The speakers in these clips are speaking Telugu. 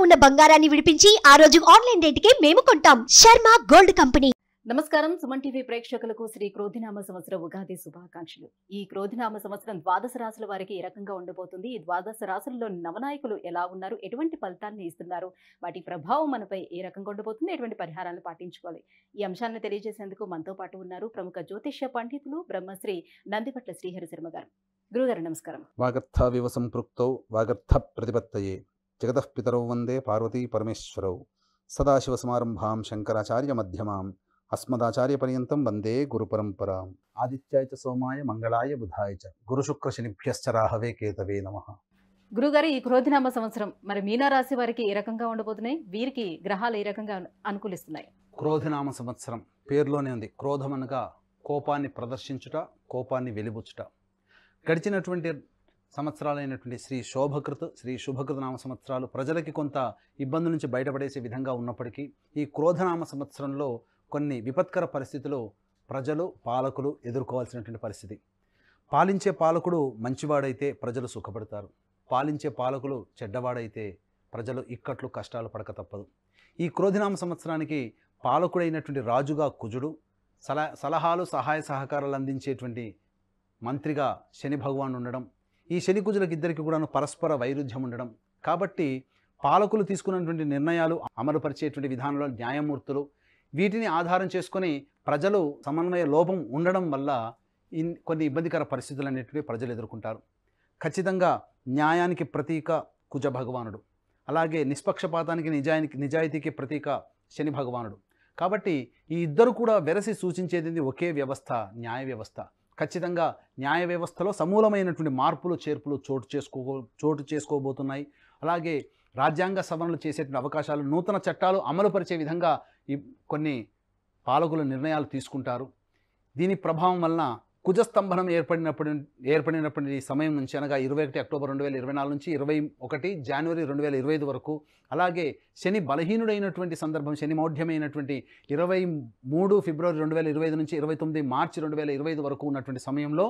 ఉన్న బంగారాన్ని విడిపించి ఆ రోజు ఆన్లైన్ రేటుకే మేము కొంటాం. Sharma gold company. నమస్కారం. సుమన్ టీవీ ప్రేక్షకులకు శ్రీ క్రోధినామ సంవత్సర ఉగాది శుభాకాంక్షలు. ఈ క్రోధినామ సంవత్సరం ద్వాదశ రాశుల వారికి ఏ రకంగా ఉండబోతుంది, ఈ ద్వాదశ రాశుల్లో నవనాయకులు ఎలా ఉన్నారు, ఎటువంటి ఫలితాన్ని ఇస్తున్నారు, వాటి ప్రభావం మనపై ఏ రకంగా ఉండబోతుంది, ఎటువంటి పరిహారాలు పాటించుకోవాలి, ఈ అంశాలను తెలియజేసేందుకు మనతో పాటు ఉన్నారు ప్రముఖ జ్యోతిష్య పండితులు బ్రహ్మశ్రీ నందిపట్ల శ్రీహరి శర్మ గారు. గురుగారు నమస్కారం. వాగర్థ వివ సంపృక్తౌ వాగర్థ ప్రతిపత్తయే జగతః పితరౌ వందే పార్వతీ పరమేశ్వరౌ సదాశివ సమారంభాం శంకరాచార్య మధ్యమాం అస్మదాచార్య పర్యంతం వందే గురు పరంపరాం. ఆదిత్యాయ చ సోమాయ మంగళాయ బుధాయ చ గురు శుక్ర శనిభ్యశ్చ రాహవే కేతవే నమః. గురుగారు, ఈ క్రోధినామ సంవత్సరం మరి మీనరాశి వారికి ఏ రకంగా ఉండబోతున్నాయి, వీరికి గ్రహాలు ఏ రకంగా అనుకూలిస్తున్నాయి? క్రోధినామ సంవత్సరం పేరులోనే ఉంది. క్రోధం అనగా కోపాన్ని ప్రదర్శించుట, కోపాన్ని వెలిబుచ్చుట. గడిచినటువంటి సంవత్సరాలైనటువంటి శ్రీ శుభకృత నామ సంవత్సరాలు ప్రజలకి కొంత ఇబ్బంది నుంచి బయటపడేసే విధంగా ఉన్నప్పటికీ ఈ క్రోధనామ సంవత్సరంలో కొన్ని విపత్కర పరిస్థితులు ప్రజలు పాలకులు ఎదుర్కోవాల్సినటువంటి పరిస్థితి. పాలించే పాలకుడు మంచివాడైతే ప్రజలు సుఖపడతారు, పాలించే పాలకులు చెడ్డవాడైతే ప్రజలు ఇక్కట్లు కష్టాలు పడక తప్పదు. ఈ క్రోధినామ సంవత్సరానికి పాలకుడైనటువంటి రాజుగా కుజుడు, సలహాలు సహాయ సహకారాలు అందించేటువంటి మంత్రిగా శని భగవాన్ ఉండడం, ఈ శని కుజులకు ఇద్దరికి కూడాను పరస్పర వైరుధ్యం ఉండడం, కాబట్టి పాలకులు తీసుకున్నటువంటి నిర్ణయాలు అమలుపరిచేటువంటి విధానంలో న్యాయమూర్తులు, వీటిని ఆధారం చేసుకొని ప్రజలు సమన్వయ లోపం ఉండడం వల్ల కొన్ని ఇబ్బందికర పరిస్థితులు అనేటివి ప్రజలు ఎదుర్కొంటారు. ఖచ్చితంగా న్యాయానికి ప్రతీక కుజ భగవానుడు, అలాగే నిష్పక్షపాతానికి నిజాయితీకి ప్రతీక శని భగవానుడు. కాబట్టి ఈ ఇద్దరు కూడా వెరసి సూచించేది ఒకే వ్యవస్థ, న్యాయ వ్యవస్థ. ఖచ్చితంగా న్యాయ వ్యవస్థలో సమూలమైనటువంటి మార్పులు చేర్పులు చోటు చేసుకోబోతున్నాయి. అలాగే రాజ్యాంగ సవరణలు చేసేటువంటి అవకాశాలు, నూతన చట్టాలు అమలుపరిచే విధంగా కొన్ని పాలకులు నిర్ణయాలు తీసుకుంటారు. దీని ప్రభావం వలన కుజస్తంభనం ఏర్పడినప్పటి సమయం నుంచి, అనగా 21 అక్టోబర్ 2024 నుంచి 21 జనవరి 2025 వరకు, అలాగే శని బలహీనుడైనటువంటి సందర్భం, శని మౌఢ్యమైనటువంటి 23 ఫిబ్రవరి 2025 నుంచి 29 మార్చి 2025 వరకు ఉన్నటువంటి సమయంలో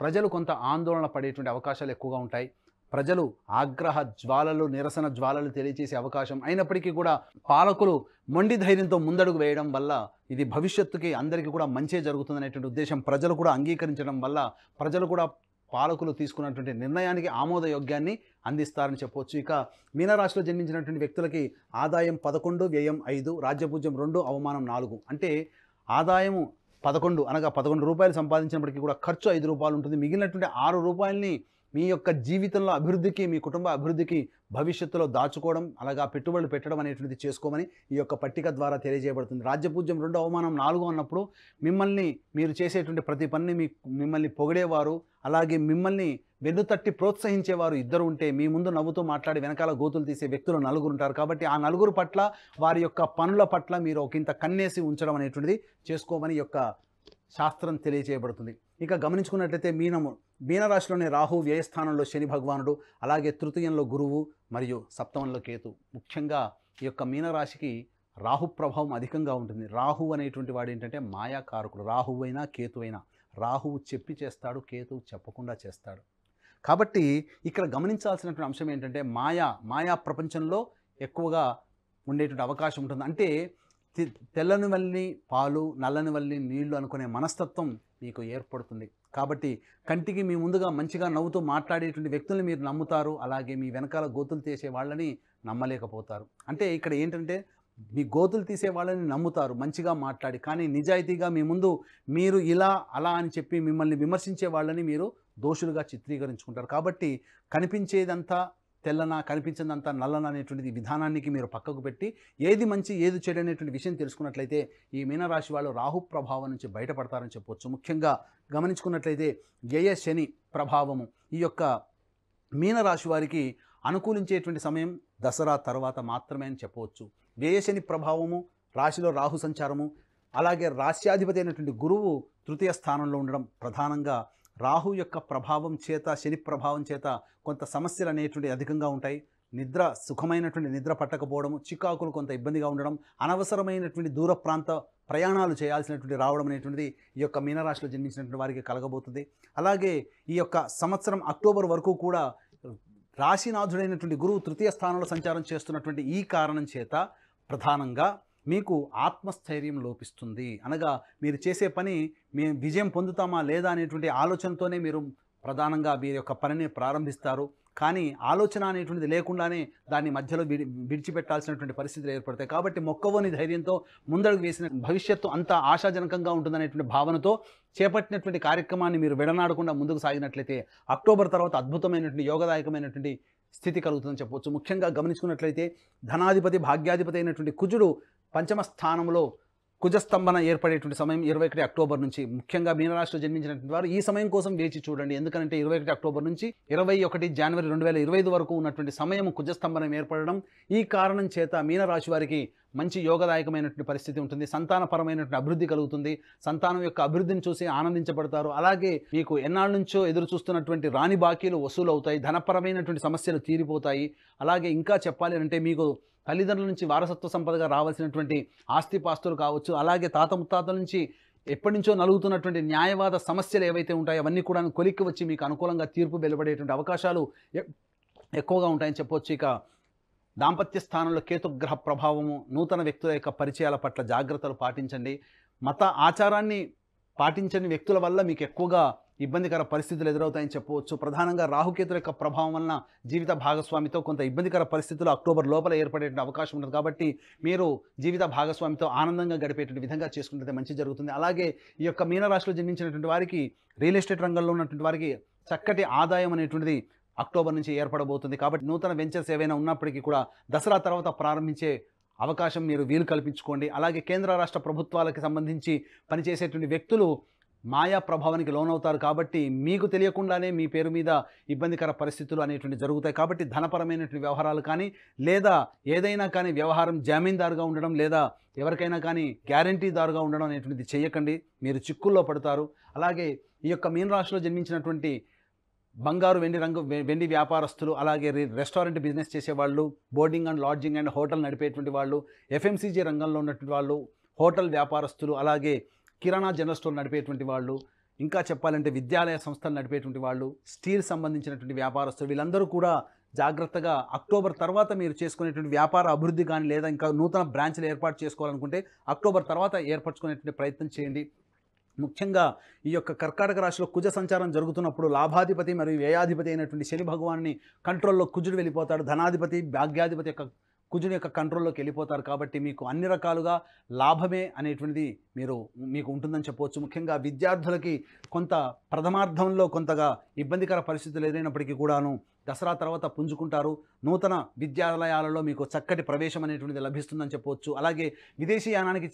ప్రజలు కొంత ఆందోళన పడేటువంటి అవకాశాలు ఎక్కువగా ఉంటాయి. ప్రజలు ఆగ్రహ జ్వాలలు, నిరసన జ్వాలలు తెలియజేసే అవకాశం అయినప్పటికీ కూడా పాలకులు మొండి ధైర్యంతో ముందడుగు వేయడం వల్ల ఇది భవిష్యత్తుకి అందరికీ కూడా మంచే జరుగుతుందనేటువంటి ఉద్దేశం ప్రజలు కూడా అంగీకరించడం వల్ల ప్రజలు కూడా పాలకులు తీసుకున్నటువంటి నిర్ణయానికి ఆమోదయోగ్యాన్ని అందిస్తారని చెప్పవచ్చు. ఇక మీనరాశిలో జన్మించినటువంటి వ్యక్తులకి ఆదాయం 11, వ్యయం 5, రాజ్యపూజ్యం 2, అవమానం 4. అంటే ఆదాయము 11 అనగా 11 రూపాయలు సంపాదించినప్పటికీ కూడా ఖర్చు 5 రూపాయలు ఉంటుంది. మిగిలినటువంటి 6 రూపాయలని మీ యొక్క జీవితంలో అభివృద్ధికి, మీ కుటుంబ అభివృద్ధికి భవిష్యత్తులో దాచుకోవడం, అలాగా పెట్టుబడులు పెట్టడం అనేటువంటిది చేసుకోమని ఈ యొక్క పట్టిక ద్వారా తెలియజేయబడుతుంది. రాజ్యపూజ్యం 2, అవమానం 4 అన్నప్పుడు మీరు చేసేటువంటి ప్రతి పనిని మిమ్మల్ని పొగిడేవారు, అలాగే మిమ్మల్ని వెన్నుతట్టి ప్రోత్సహించేవారు ఇద్దరు ఉంటే, మీ ముందు నవ్వుతూ మాట్లాడి వెనకాల గోతులు తీసే వ్యక్తులు 4 ఉంటారు. కాబట్టి ఆ 4 పట్ల, వారి యొక్క పనుల పట్ల మీరు ఒకంత కన్నేసి ఉంచడం అనేటువంటిది చేసుకోమని యొక్క శాస్త్రం తెలియజేయబడుతుంది. ఇక గమనించుకున్నట్లయితే మీనరాశిలోని రాహు, వ్యయస్థానంలో శని భగవానుడు, అలాగే తృతీయంలో గురువు మరియు సప్తమంలో కేతు. ముఖ్యంగా ఈ యొక్క మీనరాశికి రాహు ప్రభావం అధికంగా ఉంటుంది. రాహు అనేటువంటి వాడు ఏంటంటే మాయాకారకుడు. రాహువు అయినా కేతు అయినా, రాహువు చెప్పి చేస్తాడు, కేతువు చెప్పకుండా చేస్తాడు. కాబట్టి ఇక్కడ గమనించాల్సినటువంటి అంశం ఏంటంటే మాయా ప్రపంచంలో ఎక్కువగా ఉండేటువంటి అవకాశం ఉంటుంది. అంటే తెల్లని వల్లి పాలు, నల్లని వల్లి నీళ్లు అనుకునే మనస్తత్వం మీకు ఏర్పడుతుంది. కాబట్టి కంటికి మీ ముందుగా మంచిగా నవ్వుతూ మాట్లాడేటువంటి వ్యక్తుల్ని మీరు నమ్ముతారు, అలాగే మీ వెనకాల గోతులు తీసే వాళ్ళని నమ్మలేకపోతారు. అంటే ఇక్కడ ఏంటంటే మీ గోతులు తీసే వాళ్ళని నమ్ముతారు మంచిగా మాట్లాడి, కానీ నిజాయితీగా మీ ముందు మీరు ఇలా అలా అని చెప్పి మిమ్మల్ని విమర్శించే వాళ్ళని మీరు దోషులుగా చిత్రీకరించుకుంటారు. కాబట్టి కనిపించేదంతా తెల్లన, కనిపించిందంతా నల్లన అనేటువంటి విధానానికి మీరు పక్కకు పెట్టి ఏది మంచి ఏది చెడు అనేటువంటి విషయం తెలుసుకున్నట్లయితే ఈ మీనరాశి వాళ్ళు రాహు ప్రభావం నుంచి బయటపడతారని చెప్పవచ్చు. ముఖ్యంగా గమనించుకున్నట్లయితే వ్యయ శని ప్రభావము ఈ యొక్క మీనరాశి వారికి అనుకూలించేటువంటి సమయం దసరా తర్వాత మాత్రమే అని చెప్పవచ్చు. వ్యయ శని ప్రభావము, రాశిలో రాహు సంచారము, అలాగే రాశ్యాధిపతి అయినటువంటి గురువు తృతీయ స్థానంలో ఉండడం, ప్రధానంగా రాహు యొక్క ప్రభావం చేత, శని ప్రభావం చేత కొంత సమస్యలు అనేటువంటి అధికంగా ఉంటాయి. సుఖమైనటువంటి నిద్ర పట్టకపోవడం, చికాకులు కొంత ఇబ్బందిగా ఉండడం, అనవసరమైనటువంటి దూర ప్రాంత ప్రయాణాలు చేయాల్సినటువంటి రావడం అనేటువంటిది ఈ యొక్క మీనరాశిలో జన్మించినటువంటి వారికి కలగబోతుంది. అలాగే ఈ యొక్క సంవత్సరం అక్టోబర్ వరకు కూడా రాశినాథుడైనటువంటి గురువు తృతీయ స్థానంలో సంచారం చేస్తున్నటువంటి ఈ కారణం చేత ప్రధానంగా మీకు ఆత్మస్థైర్యం లోపిస్తుంది. అనగా మీరు చేసే పని మేము విజయం పొందుతామా లేదా అనేటువంటి ఆలోచనతోనే మీరు ప్రధానంగా మీ యొక్క పనిని ప్రారంభిస్తారు. కానీ ఆలోచన అనేటువంటిది లేకుండానే దాన్ని మధ్యలో విడిచిపెట్టాల్సినటువంటి పరిస్థితులు ఏర్పడతాయి. కాబట్టి మొక్కవోని ధైర్యంతో ముందడుగు వేసిన భవిష్యత్తు అంతా ఆశాజనకంగా ఉంటుందనేటువంటి భావనతో చేపట్టినటువంటి కార్యక్రమాన్ని మీరు విడనాడకుండా ముందుకు సాగినట్లయితే అక్టోబర్ తర్వాత అద్భుతమైనటువంటి యోగదాయకమైనటువంటి స్థితి కలుగుతుందని చెప్పవచ్చు. ముఖ్యంగా గమనించుకున్నట్లయితే ధనాధిపతి భాగ్యాధిపతి అయినటువంటి కుజుడు పంచమ స్థానంలో కుజస్తంభన ఏర్పడేటువంటి సమయం 21 అక్టోబర్ నుంచి. ముఖ్యంగా మీనరాశిలో జన్మించినటువంటి వారు ఈ సమయం కోసం వేచి చూడండి. ఎందుకంటే 21 అక్టోబర్ నుంచి 21 జనవరి 2025 వరకు ఉన్నటువంటి సమయం కుజస్తంభనం ఏర్పడడం. ఈ కారణం చేత మీనరాశి వారికి మంచి యోగదాయకమైనటువంటి పరిస్థితి ఉంటుంది. సంతానపరమైనటువంటి అభివృద్ధి కలుగుతుంది. సంతానం యొక్క అభివృద్ధిని చూసి ఆనందించబడతారు. అలాగే మీకు ఎన్నాళ్ళ నుంచో ఎదురు చూస్తున్నటువంటి రాని బాకీలు వసూలు అవుతాయి. ధనపరమైనటువంటి సమస్యలు తీరిపోతాయి. అలాగే ఇంకా చెప్పాలి అంటే మీకు తల్లిదండ్రుల నుంచి వారసత్వ సంపదగా రావాల్సినటువంటి ఆస్తిపాస్తులు కావచ్చు, అలాగే తాత ముత్తాతల నుంచి ఎప్పటి నుంచో నలుగుతున్నటువంటి న్యాయవాద సమస్యలు ఏవైతే ఉంటాయో అవన్నీ కూడా కొలిక్కి వచ్చి మీకు అనుకూలంగా తీర్పు వెలువడేటువంటి అవకాశాలు ఎక్కువగా ఉంటాయని చెప్పవచ్చు. ఇక దాంపత్య స్థానంలో కేతుగ్రహ ప్రభావము, నూతన వ్యక్తుల యొక్క పరిచయాల పట్ల జాగ్రత్తలు పాటించండి. మత ఆచారాన్ని పాటించని వ్యక్తుల వల్ల మీకు ఎక్కువగా ఇబ్బందికర పరిస్థితులు ఎదురవుతాయని చెప్పవచ్చు. ప్రధానంగా రాహుకేతుల యొక్క ప్రభావం వలన జీవిత భాగస్వామితో కొంత ఇబ్బందికర పరిస్థితులు అక్టోబర్ లోపల ఏర్పడే అవకాశం ఉంటుంది. కాబట్టి మీరు జీవిత భాగస్వామితో ఆనందంగా గడిపేటువంటి విధంగా చేసుకుంటే మంచి జరుగుతుంది. అలాగే ఈ యొక్క మీనరాశిలో జన్మించినటువంటి వారికి రియల్ ఎస్టేట్ రంగంలో ఉన్నటువంటి వారికి చక్కటి ఆదాయం అనేటువంటిది అక్టోబర్ నుంచి ఏర్పడబోతుంది. కాబట్టి నూతన వెంచర్స్ ఏవైనా ఉన్నప్పటికీ కూడా దసరా తర్వాత ప్రారంభించే అవకాశం మీరు వీలు కల్పించుకోండి. అలాగే కేంద్ర రాష్ట్ర ప్రభుత్వాలకు సంబంధించి పనిచేసేటువంటి వ్యక్తులు మాయా ప్రభావానికి లోనవుతారు. కాబట్టి మీకు తెలియకుండానే మీ పేరు మీద ఇబ్బందికర పరిస్థితులు అనేటువంటి జరుగుతాయి. కాబట్టి ధనపరమైనటువంటి వ్యవహారాలు కానీ లేదా ఏదైనా కానీ వ్యవహారం జామీందారుగా ఉండడం లేదా ఎవరికైనా కానీ గ్యారంటీదారుగా ఉండడం అనేటువంటిది చేయకండి. మీరు చిక్కుల్లో పడతారు. అలాగే ఈ యొక్క మీనరాశిలో జన్మించినటువంటి బంగారు వెండి వ్యాపారస్తులు, అలాగే రెస్టారెంట్ బిజినెస్ చేసేవాళ్ళు, boarding and lodging and hotel నడిపేటువంటి వాళ్ళు, ఎఫ్ఎంసీజీ రంగంలో ఉన్నటువంటి వాళ్ళు, హోటల్ వ్యాపారస్తులు, అలాగే కిరాణా జనరల్ స్టోర్ నడిపేటువంటి వాళ్ళు, ఇంకా చెప్పాలంటే విద్యాలయ సంస్థలు నడిపేటువంటి వాళ్ళు, స్టీల్ సంబంధించినటువంటి వ్యాపారస్తులు, వీళ్ళందరూ కూడా జాగ్రత్తగా అక్టోబర్ తర్వాత మీరు చేసుకునేటువంటి వ్యాపార అభివృద్ధి కానీ లేదా ఇంకా నూతన బ్రాంచ్లు ఏర్పాటు చేసుకోవాలనుకుంటే అక్టోబర్ తర్వాత ఏర్పరచుకునేటువంటి ప్రయత్నం చేయండి. ముఖ్యంగా ఈ యొక్క కర్కాటక రాశిలో కుజ సంచారం జరుగుతున్నప్పుడు లాభాధిపతి మరియు వ్యయాధిపతి అయినటువంటి శని భగవాన్ని కంట్రోల్లో కుజుడు వెళ్ళిపోతాడు. ధనాధిపతి భాగ్యాధిపతి యొక్క కుజుని యొక్క కంట్రోల్లోకి వెళ్ళిపోతారు. కాబట్టి మీకు అన్ని రకాలుగా లాభమే అనేటువంటిది మీకు ఉంటుందని చెప్పవచ్చు. ముఖ్యంగా విద్యార్థులకి కొంత ప్రథమార్థంలో కొంతగా ఇబ్బందికర పరిస్థితులు ఎదురైనప్పటికీ కూడాను దసరా తర్వాత పుంజుకుంటారు. నూతన విద్యాలయాలలో మీకు చక్కటి ప్రవేశం అనేటువంటిది లభిస్తుందని చెప్పవచ్చు. అలాగే విదేశీయానానికి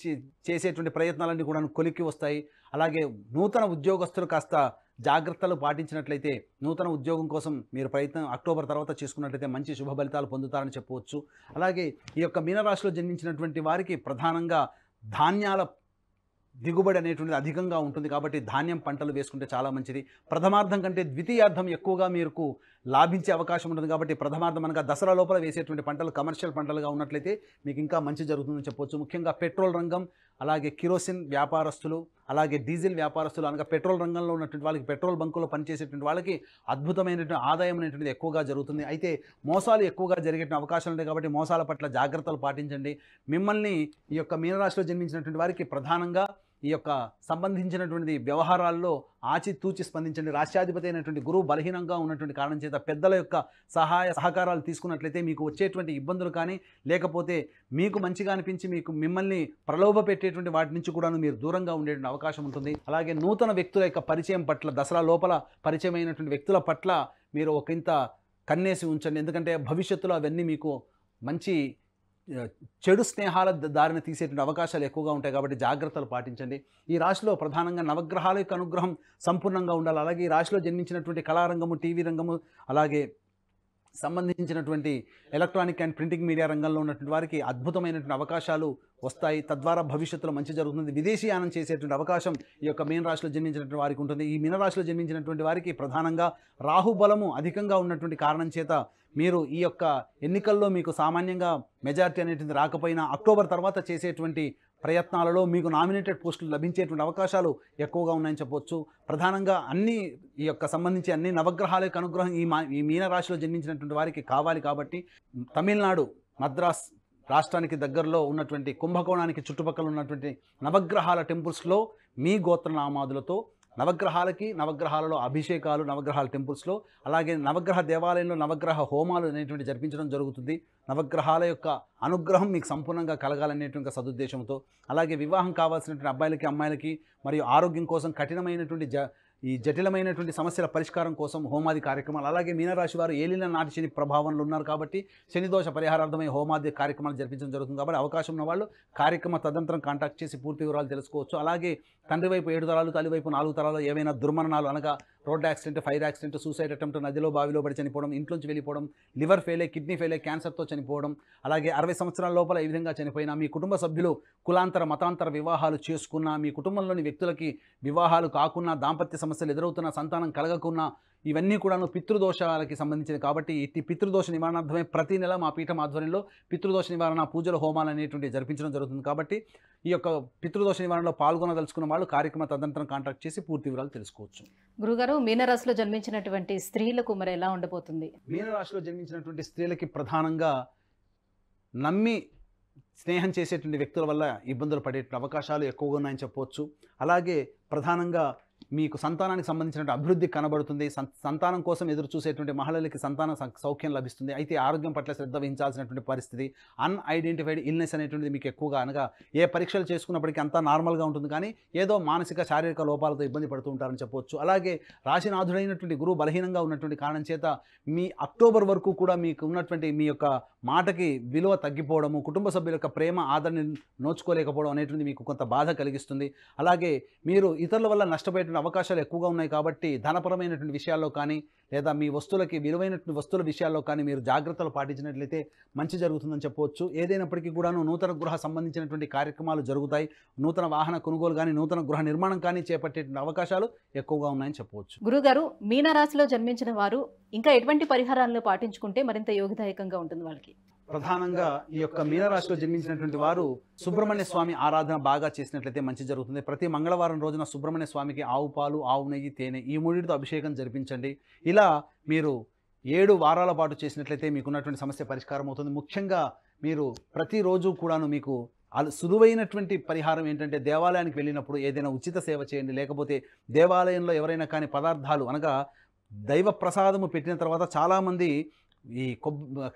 చేసేటువంటి ప్రయత్నాలన్నీ కూడా కొలిక్కి వస్తాయి. అలాగే నూతన ఉద్యోగస్తులు కాస్త జాగ్రత్తలు పాటించినట్లయితే నూతన ఉద్యోగం కోసం మీరు ప్రయత్నం అక్టోబర్ తర్వాత చేసుకున్నట్లయితే మంచి శుభ ఫలితాలు పొందుతారని చెప్పవచ్చు. అలాగే ఈ యొక్క మీనరాశిలో జన్మించినటువంటి వారికి ప్రధానంగా ధాన్యాల దిగుబడి అనేటువంటిది అధికంగా ఉంటుంది. కాబట్టి ధాన్యం పంటలు వేసుకుంటే చాలా మంచిది. ప్రథమార్థం కంటే ద్వితీయార్థం ఎక్కువగా మీకు లాభించే అవకాశం ఉంటుంది. కాబట్టి ప్రథమార్థం అనగా దసరా లోపల వేసేటువంటి పంటలు కమర్షియల్ పంటలుగా ఉన్నట్లయితే మీకు ఇంకా మంచి జరుగుతుందని చెప్పవచ్చు. ముఖ్యంగా పెట్రోల్ రంగం, అలాగే కిరోసిన్ వ్యాపారస్తులు, అలాగే డీజిల్ వ్యాపారస్తులు అనగా పెట్రోల్ రంగంలో ఉన్నటువంటి వాళ్ళకి, పెట్రోల్ బంకులో పనిచేసేటువంటి వాళ్ళకి అద్భుతమైనటువంటి ఆదాయం అనేటువంటిది ఎక్కువగా జరుగుతుంది. అయితే మోసాలు ఎక్కువగా జరిగేటువంటి అవకాశాలు ఉంటాయి. కాబట్టి మోసాల పట్ల జాగ్రత్తలు పాటించండి. మిమ్మల్ని ఈ యొక్క మీనరాశిలో జన్మించినటువంటి వారికి ప్రధానంగా ఈ యొక్క సంబంధించినటువంటి వ్యవహారాల్లో ఆచితూచి స్పందించండి. రాష్ట్రాధిపతి అయినటువంటి గురువు బలహీనంగా ఉన్నటువంటి కారణం చేత పెద్దల యొక్క సహాయ సహకారాలు తీసుకున్నట్లయితే మీకు వచ్చేటువంటి ఇబ్బందులు కానీ లేకపోతే మీకు మంచిగా అనిపించి మిమ్మల్ని ప్రలోభ పెట్టేటువంటి వాటి నుంచి కూడా మీరు దూరంగా ఉండేటువంటి అవకాశం ఉంటుంది. అలాగే నూతన వ్యక్తుల యొక్క పరిచయం పట్ల, దసరా లోపల పరిచయం అయినటువంటి వ్యక్తుల పట్ల మీరు ఒకంత కన్నేసి ఉంచండి. ఎందుకంటే భవిష్యత్తులో అవన్నీ మీకు మంచి చెడు స్నేహాల దారిని తీసేటువంటి అవకాశాలు ఎక్కువగా ఉంటాయి. కాబట్టి జాగ్రత్తలు పాటించండి. ఈ రాశిలో ప్రధానంగా నవగ్రహాల యొక్క అనుగ్రహం సంపూర్ణంగా ఉండాలి. అలాగే ఈ రాశిలో జన్మించినటువంటి కళారంగము, టీవీ రంగము, అలాగే సంబంధించినటువంటి ఎలక్ట్రానిక్ అండ్ ప్రింటింగ్ మీడియా రంగంలో ఉన్నటువంటి వారికి అద్భుతమైనటువంటి అవకాశాలు వస్తాయి. తద్వారా భవిష్యత్తులో మంచి జరుగుతుంది. విదేశీయానం చేసేటువంటి అవకాశం ఈ యొక్క మీనరాశిలో జన్మించినటువంటి వారికి ఉంటుంది. ఈ మీనరాశిలో జన్మించినటువంటి వారికి ప్రధానంగా రాహుబలము అధికంగా ఉన్నటువంటి కారణం చేత మీరు ఈ యొక్క ఎన్నికల్లో మీకు సామాన్యంగా మెజారిటీ అనేటిది రాకపోయినా అక్టోబర్ తర్వాత చేసేటువంటి ప్రయత్నాలలో మీకు నామినేటెడ్ పోస్టులు లభించేటువంటి అవకాశాలు ఎక్కువగా ఉన్నాయని చెప్పొచ్చు. ప్రధానంగా ఈ యొక్క సంబంధించి అన్ని నవగ్రహాల యొక్క అనుగ్రహం ఈ మీనరాశిలో జన్మించినటువంటి వారికి కావాలి. కాబట్టి తమిళనాడు మద్రాస్ రాష్ట్రానికి దగ్గరలో ఉన్నటువంటి కుంభకోణానికి చుట్టుపక్కల ఉన్నటువంటి నవగ్రహాల టెంపుల్స్లో మీ గోత్రనామాదులతో నవగ్రహాలలో అభిషేకాలు, నవగ్రహాల టెంపుల్స్లో, అలాగే నవగ్రహ దేవాలయంలో నవగ్రహ హోమాలు అనేటువంటి జరిపించడం జరుగుతుంది. నవగ్రహాల యొక్క అనుగ్రహం మీకు సంపూర్ణంగా కలగాలనేటువంటి సదుద్దేశంతో, అలాగే వివాహం కావాల్సినటువంటి అబ్బాయిలకి అమ్మాయిలకి మరియు ఆరోగ్యం కోసం కఠినమైనటువంటి ఈ జటిలమైనటువంటి సమస్యల పరిష్కారం కోసం హోమాది కార్యక్రమాలు, అలాగే మీనరాశి వారు ఏలిన నాటి శని ప్రభావంలో ఉన్నారు కాబట్టి శని దోష పరిహారార్థమై హోమాది కార్యక్రమాలు జరిపించడం జరుగుతుంది. కాబట్టి అవకాశం ఉన్న వాళ్ళు కార్యక్రమ తదంతరం కాంటాక్ట్ చేసి పూర్తి వివరాలు తెలుసుకోవచ్చు. అలాగే తండ్రి వైపు 7 తరాలు, తల్లి వైపు 4 తరాలు ఏవైనా దుర్మరణాలు అనగా road accident, fire accident, suicide attempt, నదిలో బావిలో పడి చనిపోవడం, ఇంట్లోంచి వెళ్ళిపోవడం, లివర్ ఫెయిల్ అయ్యి కిడ్నీ ఫెయిల్ అయ్యి క్యాన్సర్తో చనిపోవడం, అలాగే 60 సంవత్సరాల లోపల ఈ విధంగా చనిపోయినా, మీ కుటుంబ సభ్యులు కులాంతర మతాంతర వివాహాలు చేసుకున్నా, మీ కుటుంబంలోని వ్యక్తులకి వివాహాలు కాకున్నా, దాంపత్య సమస్యలు ఎదురవుతున్నా, సంతానం కలగకున్నా, ఇవన్నీ కూడాను పితృదోషాలకి సంబంధించినవి. కాబట్టి ఈ పితృదోష నివారణార్థమే ప్రతి నెల మా పీఠం ఆధ్వర్యంలో పితృదోష నివారణ పూజలు, హోమాలు అనేటువంటి జరిపించడం జరుగుతుంది. కాబట్టి ఈ యొక్క పితృదోష నివారణలో పాల్గొనదలుచుకున్న వాళ్ళు కార్యక్రమ తదంతరం కాంటాక్ట్ చేసి పూర్తి వివరాలు తెలుసుకోవచ్చు. గురుగారు, మీనరాశిలో జన్మించినటువంటి స్త్రీలకు మరి ఎలా ఉండబోతుంది? మీనరాశిలో జన్మించినటువంటి స్త్రీలకి ప్రధానంగా నమ్మి స్నేహం చేసేటువంటి వ్యక్తుల వల్ల ఇబ్బందులు పడే అవకాశాలు ఎక్కువగా ఉన్నాయని చెప్పవచ్చు. అలాగే ప్రధానంగా మీకు సంతానానికి సంబంధించిన అభివృద్ధి కనబడుతుంది. సంతానం కోసం ఎదురు చూసేటువంటి మహిళలకి సంతాన సౌఖ్యం లభిస్తుంది. అయితే ఆరోగ్యం పట్ల శ్రద్ధ వహించాల్సినటువంటి పరిస్థితి, అన్ఐడెంటిఫైడ్ ఇల్నెస్ అనేటువంటిది మీకు ఎక్కువగా, అనగా ఏ పరీక్షలు చేసుకున్నప్పటికీ అంతా నార్మల్గా ఉంటుంది, కానీ ఏదో మానసిక శారీరక లోపాలతో ఇబ్బంది పడుతూ ఉంటారని చెప్పవచ్చు. అలాగే రాశినాథుడైనటువంటి గురువు బలహీనంగా ఉన్నటువంటి కారణం చేత మీ అక్టోబర్ వరకు కూడా మీకు ఉన్నటువంటి మీ యొక్క మాటకి విలువ తగ్గిపోవడము, కుటుంబ సభ్యుల యొక్క ప్రేమ ఆదరణ నోచుకోలేకపోవడం అనేటువంటి మీకు కొంత బాధ కలిగిస్తుంది. అలాగే మీరు ఇతరుల వల్ల నష్టపోయేటువంటి అవకాశాలు ఎక్కువగా ఉన్నాయి. కాబట్టి ధనపరమైనటువంటి విషయాల్లో కానీ, లేదా మీ వస్తువులకి విలువైనటువంటి వస్తువుల విషయాల్లో కానీ మీరు జాగ్రత్తలు పాటించినట్లయితే మంచి జరుగుతుందని చెప్పవచ్చు. ఏదైనప్పటికీ కూడాను నూతన గృహ సంబంధించినటువంటి కార్యక్రమాలు జరుగుతాయి. నూతన వాహన కొనుగోలు కానీ, నూతన గృహ నిర్మాణం కానీ చేపట్టేటువంటి అవకాశాలు ఎక్కువగా ఉన్నాయని చెప్పవచ్చు. గురుగారు, మీనరాశిలో జన్మించిన వారు ఇంకా ఎటువంటి పరిహారాలను పాటించుకుంటే మరింత యోగదాయకంగా ఉంటుంది వాళ్ళకి? ప్రధానంగా ఈ యొక్క మీనరాశిలో జన్మించినటువంటి వారు సుబ్రహ్మణ్య స్వామి ఆరాధన బాగా చేసినట్లయితే మంచి జరుగుతుంది. ప్రతి మంగళవారం రోజున సుబ్రహ్మణ్య స్వామికి ఆవు పాలు, ఆవు నెయ్యి, తేనె ఈ మూడింటితో అభిషేకం జరిపించండి. ఇలా మీరు 7 వారాల పాటు చేసినట్లయితే మీకున్నటువంటి సమస్య పరిష్కారం అవుతుంది. ముఖ్యంగా మీరు ప్రతిరోజు కూడాను మీకు సులువైనటువంటి పరిహారం ఏంటంటే, దేవాలయానికి వెళ్ళినప్పుడు ఏదైనా ఉచిత సేవ చేయండి. లేకపోతే దేవాలయంలో ఎవరైనా కానీ పదార్థాలు అనగా దైవ ప్రసాదము పెట్టిన తర్వాత చాలామంది ఈ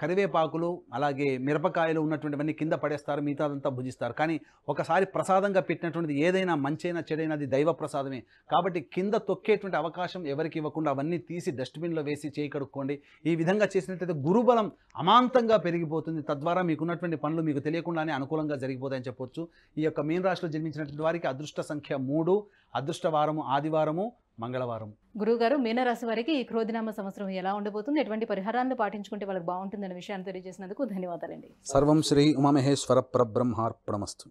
కరివేపాకులు, అలాగే మిరపకాయలు ఉన్నటువంటివన్నీ కింద పడేస్తారు, మిగతాదంతా భుజిస్తారు. కానీ ఒకసారి ప్రసాదంగా పెట్టినటువంటిది ఏదైనా మంచైనా చెడైనా అది దైవ ప్రసాదమే. కాబట్టి కింద తొక్కేటువంటి అవకాశం ఎవరికి ఇవ్వకుండా అవన్నీ తీసి డస్ట్బిన్లో వేసి చేయి కడుక్కోండి. ఈ విధంగా చేసినట్లయితే గురుబలం అమాంతంగా పెరిగిపోతుంది. తద్వారా మీకున్నటువంటి పనులు మీకు తెలియకుండానే అనుకూలంగా జరిగిపోతాయని చెప్పొచ్చు. ఈ యొక్క మీన రాశిలో జన్మించినటువంటి వారికి అదృష్ట సంఖ్య 3, అదృష్ట వారము ఆదివారము, మంగళవారం. గురుగారు, మీనరాశి వారికి ఈ క్రోధినామ సంవత్సరం ఎలా ఉండబోతుంది, ఎటువంటి పరిహారాలను పాటించుకుంటే వాళ్ళకి బాగుంటుందనే విషయాన్ని తెలియజేసినందుకు ధన్యవాదాలండి. సర్వం శ్రీ ఉమామహేశ్వర పరబ్రహ్మార్పణమస్తు.